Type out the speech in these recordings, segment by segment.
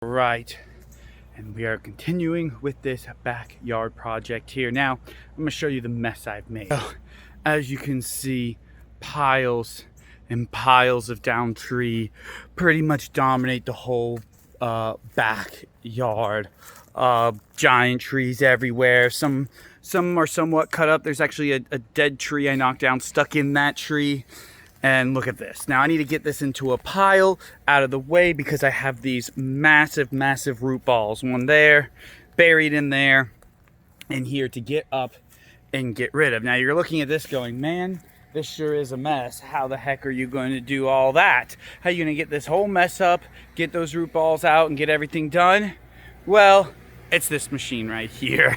Right, and we are continuing with this backyard project here. Now, I'm gonna show you the mess I've made. So, as you can see, piles and piles of down tree pretty much dominate the whole backyard. Giant trees everywhere. Some are somewhat cut up. There's actually a dead tree I knocked down, stuck in that tree. And look at this. Now I need to get this into a pile out of the way because I have these massive root balls. One there, buried in there, and here to get up and get rid of. Now you're looking at this going, man, this sure is a mess. How the heck are you going to do all that? How are you going to get this whole mess up, get those root balls out, and get everything done? Well, it's this machine right here.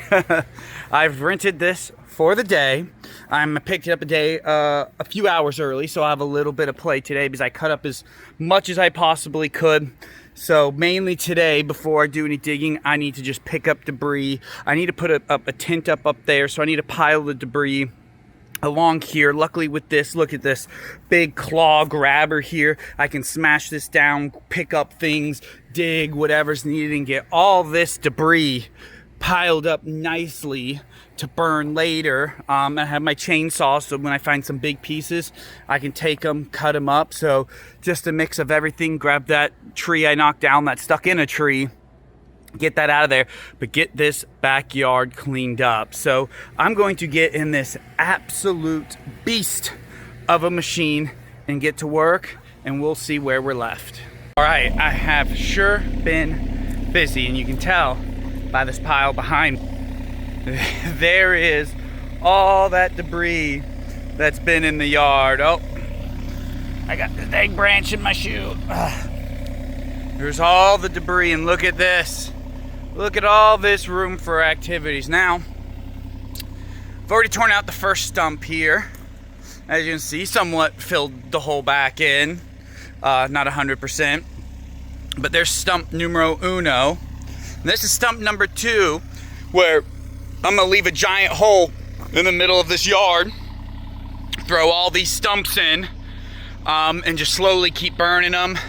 I've rented this for the day. I picked it up a few hours early, so I have a little bit of play today because I cut up as much as I possibly could. So mainly today, before I do any digging, I need to just pick up debris. I need to put a tent up there, so I need to pile the debris along here. Luckily with this, look at this big claw grabber here. I can smash this down, pick up things, dig whatever's needed, and get all this debris piled up nicely to burn later. I have my chainsaw, so when I find some big pieces, I can take them, cut them up. So just a mix of everything. Grab that tree I knocked down that stuck in a tree, get that out of there, but get this backyard cleaned up. So I'm going to get in this absolute beast of a machine and get to work, and we'll see where we're left. All right, I have sure been busy, and you can tell by this pile behind me. There is all that debris that's been in the yard. Oh, I got this dang branch in my shoe. There's all the debris, and look at this. Look at all this room for activities. Now, I've already torn out the first stump here. As you can see, somewhat filled the hole back in. Not 100%. But there's stump numero uno. And this is stump number 2, where I'm gonna leave a giant hole in the middle of this yard, throw all these stumps in, and just slowly keep burning them.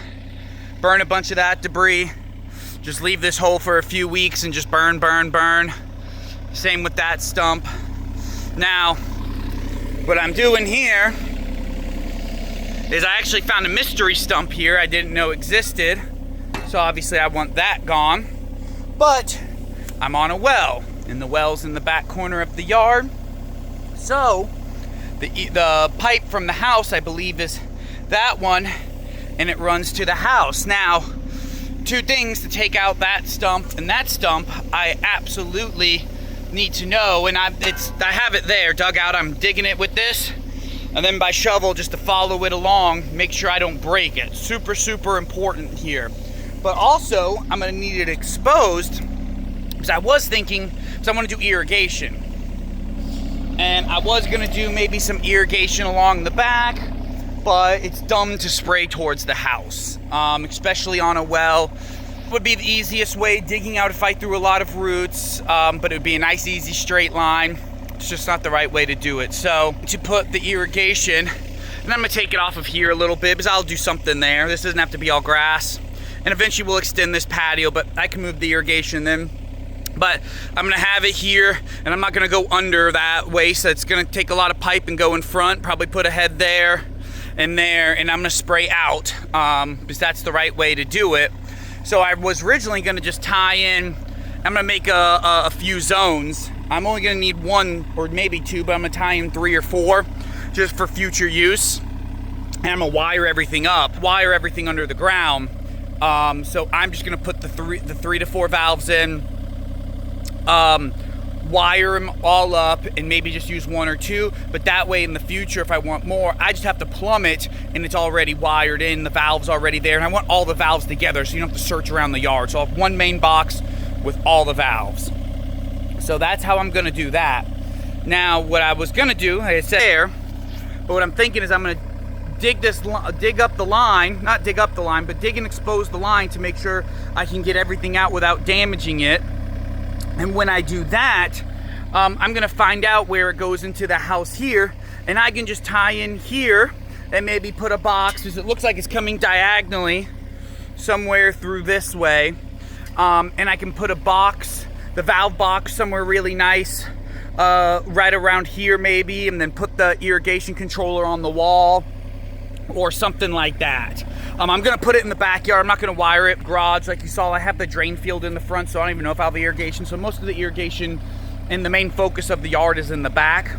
Burn a bunch of that debris. Just leave this hole for a few weeks and just burn. Same with that stump. Now, what I'm doing here is I actually found a mystery stump here I didn't know existed. So obviously I want that gone. But I'm on a well, and the well's in the back corner of the yard. So the pipe from the house, I believe, is that one, and it runs to the house. Now, 2 things to take out that stump and that stump I absolutely need to know, and I have it there dug out. I'm digging it with this, and then by shovel just to follow it along, make sure I don't break it. Super important here. But also I'm gonna need it exposed because I was thinking, because I want to do irrigation, and I was gonna do maybe some irrigation along the back, but it's dumb to spray towards the house, especially on a well. Would be the easiest way, digging out if I threw a lot of roots, but it would be a nice easy straight line. It's just not the right way to do it. So to put the irrigation, and I'm gonna take it off of here a little bit because I'll do something there. This doesn't have to be all grass, and eventually we'll extend this patio, but I can move the irrigation then. But I'm gonna have it here, and I'm not gonna go under that way, so it's gonna take a lot of pipe and go in front, probably put a head there and there, and I'm gonna spray out because that's the right way to do it. So I was originally gonna just tie in, I'm gonna make a few zones. I'm only gonna need 1 or maybe 2, but I'm gonna tie in 3 or 4 just for future use. And I'm gonna wire everything up, wire everything under the ground. So I'm just gonna put the 3 to 4 valves in, wire them all up, and maybe just use 1 or 2, but that way in the future if I want more, I just have to plumb it and it's already wired in, the valve's already there, and I want all the valves together so you don't have to search around the yard. So I'll have 1 main box with all the valves. So that's how I'm gonna do that. Now what I was gonna do, like I said there, but what I'm thinking is I'm gonna dig up the line, not dig up the line, but dig and expose the line to make sure I can get everything out without damaging it. And when I do that, I'm gonna find out where it goes into the house here, and I can just tie in here and maybe put a box, because it looks like it's coming diagonally somewhere through this way. and I can put a box, the valve box, somewhere really nice, right around here maybe, and then put the irrigation controller on the wall or something like that. I'm gonna put it in the backyard. I'm not gonna wire it garage like you saw. I have the drain field in the front, so I don't even know if I'll have irrigation. So most of the irrigation and the main focus of the yard is in the back.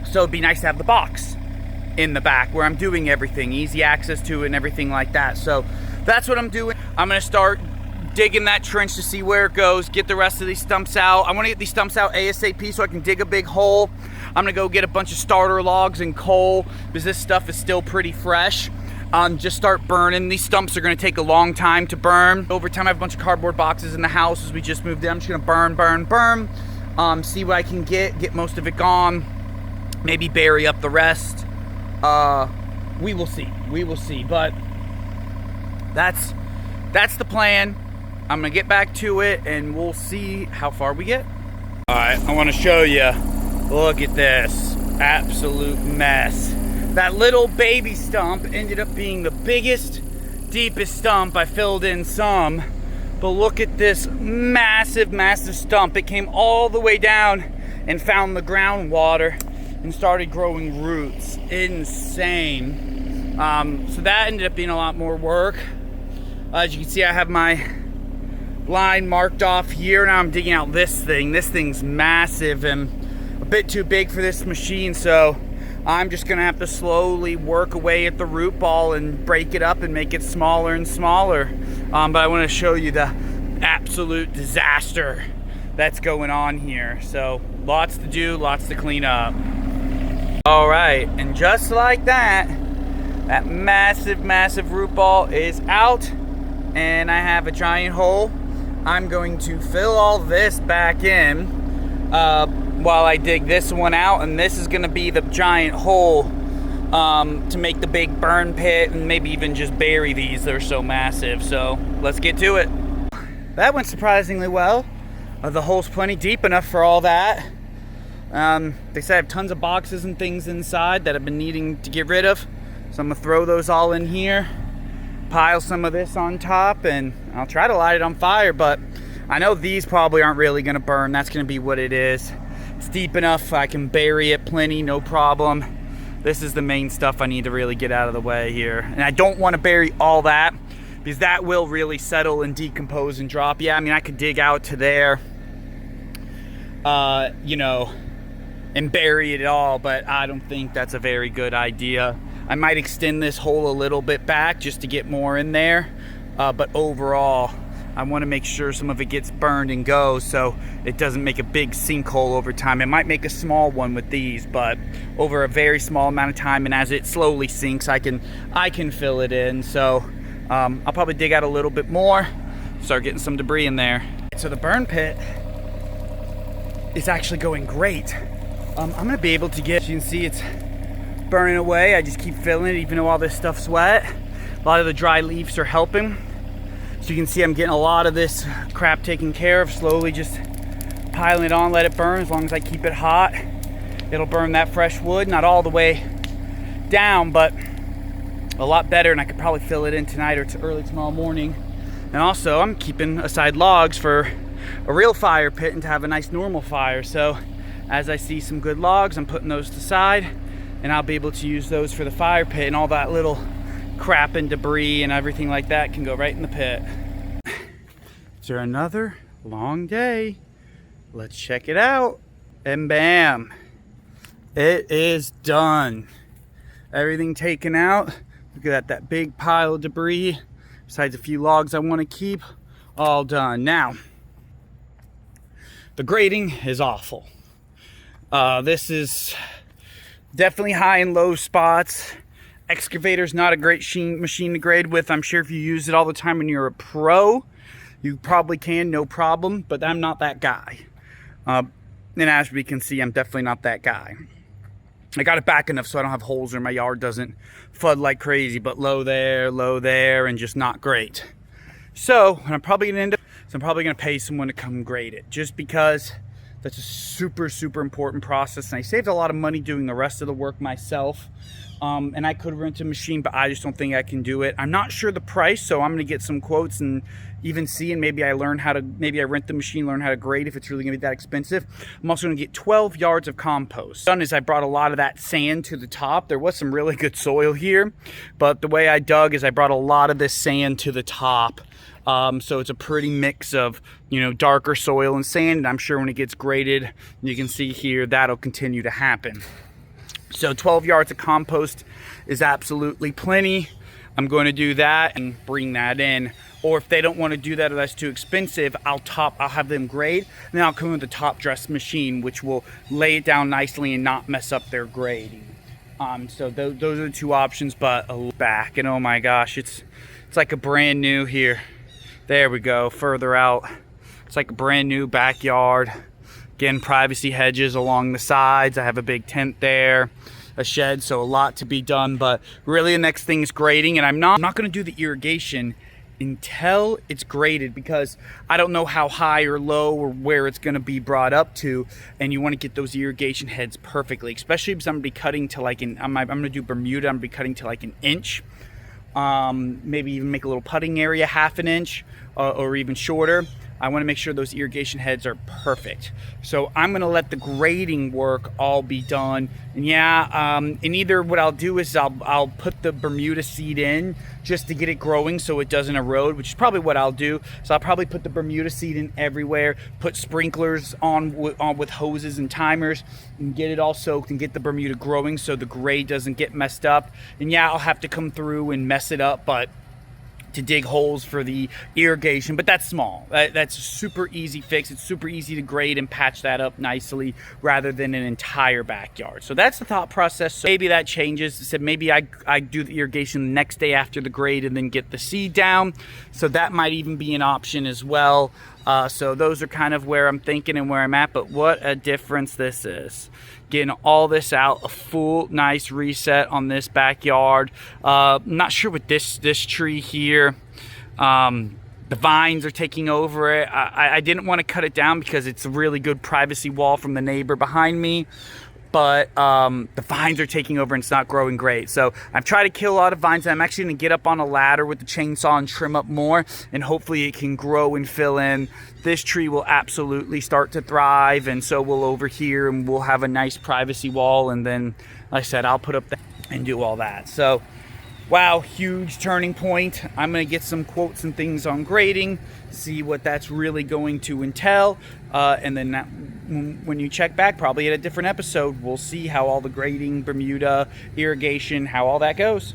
So it'd be nice to have the box in the back where I'm doing everything, easy access to it and everything like that. So that's what I'm doing. I'm gonna start digging that trench to see where it goes, get the rest of these stumps out. I wanna get these stumps out ASAP so I can dig a big hole. I'm gonna go get a bunch of starter logs and coal because this stuff is still pretty fresh. Just start burning. These stumps are gonna take a long time to burn. Over time, I have a bunch of cardboard boxes in the house as we just moved in. I'm just gonna burn, see what I can get most of it gone, maybe bury up the rest. We will see, but that's the plan. I'm gonna get back to it and we'll see how far we get. All right, I wanna show you. Look at this, absolute mess. That little baby stump ended up being the biggest, deepest stump. I filled in some, but look at this massive, massive stump. It came all the way down and found the groundwater and started growing roots. Insane. So that ended up being a lot more work. As you can see, I have my line marked off here. Now I'm digging out this thing. This thing's massive and a bit too big for this machine, so I'm just gonna have to slowly work away at the root ball and break it up and make it smaller and smaller. But I wanna show you the absolute disaster that's going on here. So lots to do, lots to clean up. All right, and just like that, that massive, massive root ball is out and I have a giant hole. I'm going to fill all this back in while I dig this one out, and this is gonna be the giant hole to make the big burn pit and maybe even just bury these. They're so massive. So let's get to it. That went surprisingly well. The hole's plenty deep enough for all that. They said I have tons of boxes and things inside that I've been needing to get rid of. So I'm gonna throw those all in here, pile some of this on top, and I'll try to light it on fire, but I know these probably aren't really gonna burn. That's gonna be what it is. It's deep enough, I can bury it plenty, no problem. This is the main stuff I need to really get out of the way here. And I don't wanna bury all that because that will really settle and decompose and drop. Yeah, I mean, I could dig out to there, you know, and bury it all, but I don't think that's a very good idea. I might extend this hole a little bit back just to get more in there, but overall, I want to make sure some of it gets burned and goes so it doesn't make a big sinkhole over time. It might make a small one with these, but over a very small amount of time, and as it slowly sinks, I can fill it in. So I'll probably dig out a little bit more, start getting some debris in there. So the burn pit is actually going great. I'm gonna be able to get, as you can see, it's burning away. I just keep filling it even though all this stuff's wet. A lot of the dry leaves are helping. So you can see I'm getting a lot of this crap taken care of, slowly just piling it on, let it burn. As long as I keep it hot, it'll burn that fresh wood. Not all the way down, but a lot better, and I could probably fill it in tonight or early tomorrow morning. And also, I'm keeping aside logs for a real fire pit and to have a nice normal fire. So as I see some good logs, I'm putting those aside, and I'll be able to use those for the fire pit, and all that little crap and debris and everything like that can go right in the pit. After another long day, let's check it out. And bam, it is done. Everything taken out. Look at that big pile of debris, besides a few logs I want to keep, all done. Now, the grading is awful. This is definitely high and low spots. Excavator's not a great machine to grade with. I'm sure if you use it all the time when you're a pro, you probably can, no problem, but I'm not that guy. And as we can see, I'm definitely not that guy. I got it back enough so I don't have holes or my yard doesn't flood like crazy, but low there, and just not great. So, what I'm probably gonna end up, I'm probably gonna pay someone to come grade it, just because that's a super, super important process. And I saved a lot of money doing the rest of the work myself. And I could rent a machine, but I just don't think I can do it. I'm not sure the price, so I'm gonna get some quotes and even see, and maybe I rent the machine, learn how to grade if it's really gonna be that expensive. I'm also gonna get 12 yards of compost. What I've done is I brought a lot of that sand to the top. There was some really good soil here, but the way I dug is I brought a lot of this sand to the top. So it's a pretty mix of, darker soil and sand, and I'm sure when it gets graded, you can see here, that'll continue to happen. So 12 yards of compost is absolutely plenty. I'm going to do that and bring that in. Or if they don't want to do that or that's too expensive, I'll have them grade, and then I'll come with a top dress machine, which will lay it down nicely and not mess up their grading. So those are the two options, but back, and oh my gosh, it's like a brand new here. There we go, further out. It's like a brand new backyard. Again, privacy hedges along the sides. I have a big tent there, a shed, so a lot to be done. But really the next thing is grading, and I'm not gonna do the irrigation until it's graded, because I don't know how high or low or where it's gonna be brought up to, and you wanna get those irrigation heads perfectly, especially because I'm gonna be cutting to I'm gonna do Bermuda, I'm gonna be cutting to like an inch. Maybe even make a little putting area half an inch or even shorter. I want to make sure those irrigation heads are perfect. So I'm going to let the grading work all be done. And and either what I'll do is I'll put the Bermuda seed in just to get it growing so it doesn't erode, which is probably what I'll do. So I'll probably put the Bermuda seed in everywhere, put sprinklers on with hoses and timers, and get it all soaked and get the Bermuda growing so the grade doesn't get messed up. And I'll have to come through and mess it up, but to dig holes for the irrigation, but that's small. That's a super easy fix. It's super easy to grade and patch that up nicely rather than an entire backyard. So that's the thought process. So maybe that changes. I said maybe I do the irrigation the next day after the grade and then get the seed down. So that might even be an option as well. So those are kind of where I'm thinking and where I'm at, but what a difference this is. Getting all this out, a full nice reset on this backyard. Not sure with this tree here. The vines are taking over it. I didn't want to cut it down because it's a really good privacy wall from the neighbor behind me. But the vines are taking over and it's not growing great. So I've tried to kill a lot of vines, and I'm actually going to get up on a ladder with the chainsaw and trim up more, and hopefully it can grow and fill in. This tree will absolutely start to thrive, and so will over here, and we'll have a nice privacy wall, and then, like I said, I'll put up that and do all that. So, wow, huge turning point. I'm going to get some quotes and things on grading, see what that's really going to entail, and then when you check back, probably at a different episode, we'll see how all the grading, Bermuda, irrigation, how all that goes.